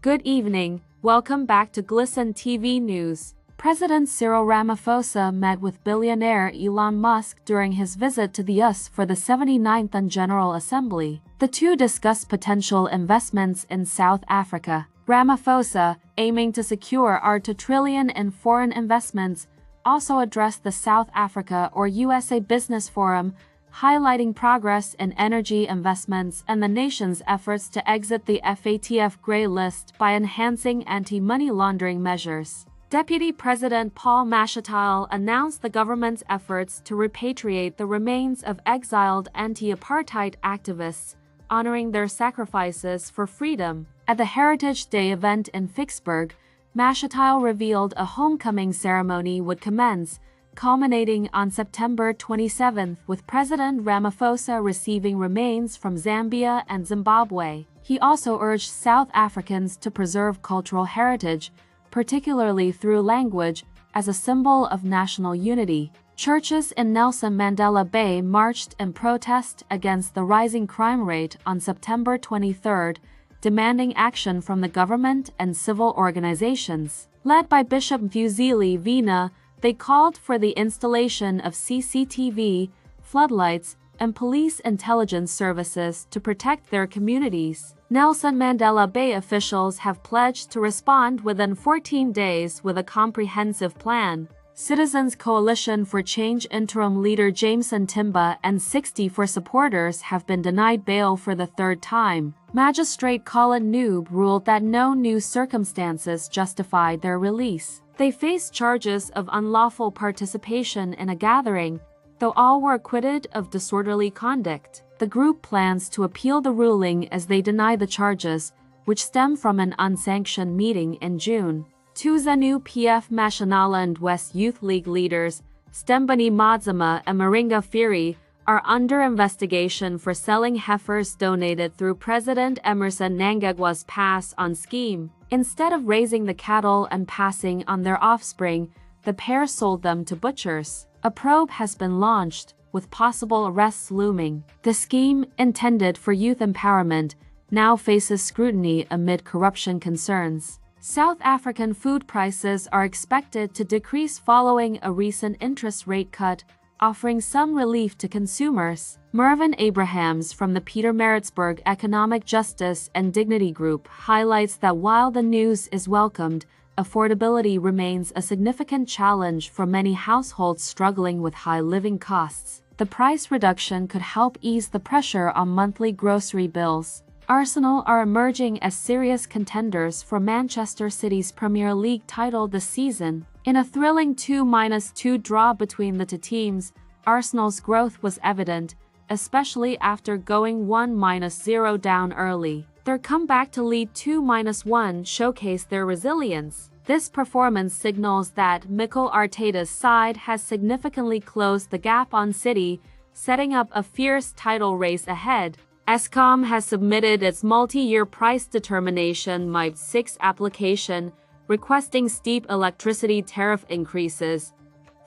Good evening, welcome back to Glisten TV News. President Cyril Ramaphosa met with billionaire Elon Musk during his visit to the US for the 79th General Assembly. The two discussed potential investments in South Africa. Ramaphosa, aiming to secure $2 trillion in foreign investments, also addressed the South Africa or USA Business Forum, highlighting progress in energy investments and the nation's efforts to exit the FATF grey list by enhancing anti-money laundering measures. Deputy President Paul Mashatile announced the government's efforts to repatriate the remains of exiled anti-apartheid activists, honoring their sacrifices for freedom. At the Heritage Day event in Vicksburg, Mashatile revealed a homecoming ceremony would commence, culminating on September 27 with President Ramaphosa receiving remains from Zambia and Zimbabwe. He also urged South Africans to preserve cultural heritage, particularly through language, as a symbol of national unity. Churches in Nelson Mandela Bay marched in protest against the rising crime rate on September 23, demanding action from the government and civil organizations. Led by Bishop Mfuzile Vina, they called for the installation of CCTV, floodlights, and police intelligence services to protect their communities. Nelson Mandela Bay officials have pledged to respond within 14 days with a comprehensive plan. Citizens Coalition for Change interim leader Jameson Timba and 64 supporters have been denied bail for the third time. Magistrate Colin Noob ruled that no new circumstances justified their release. They faced charges of unlawful participation in a gathering, though all were acquitted of disorderly conduct. The group plans to appeal the ruling as they deny the charges, which stem from an unsanctioned meeting in June. Two Zanu PF Mashonaland West Youth League leaders, Stembani Madzima and Maringa Firi, are under investigation for selling heifers donated through President Emmerson Mnangagwa's pass-on scheme. Instead of raising the cattle and passing on their offspring, the pair sold them to butchers. A probe has been launched, with possible arrests looming. The scheme, intended for youth empowerment, now faces scrutiny amid corruption concerns. South African food prices are expected to decrease following a recent interest rate cut, offering some relief to consumers. Mervyn Abrahams from the Pietermaritzburg Economic Justice and Dignity Group highlights that while the news is welcomed, affordability remains a significant challenge for many households struggling with high living costs. The price reduction could help ease the pressure on monthly grocery bills. Arsenal are emerging as serious contenders for Manchester City's Premier League title this season. In a thrilling 2-2 draw between the two teams, Arsenal's growth was evident, especially after going 1-0 down early. Their comeback to lead 2-1 showcased their resilience. This performance signals that Mikel Arteta's side has significantly closed the gap on City, setting up a fierce title race ahead. Eskom has submitted its multi-year price determination MIP6 application, requesting steep electricity tariff increases,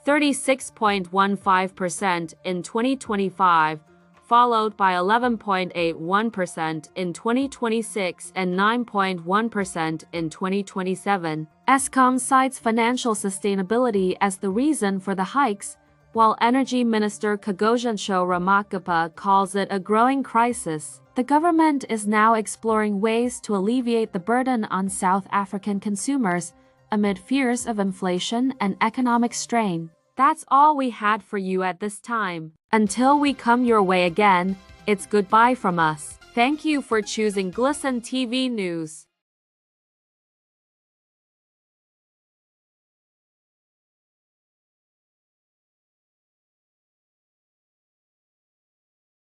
36.15% in 2025, followed by 11.81% in 2026 and 9.1% in 2027. Eskom cites financial sustainability as the reason for the hikes, while Energy Minister Kagoshensho Ramakapa calls it a growing crisis. The government is now exploring ways to alleviate the burden on South African consumers amid fears of inflation and economic strain. That's all we had for you at this time. Until we come your way again, it's goodbye from us. Thank you for choosing Glisten TV News.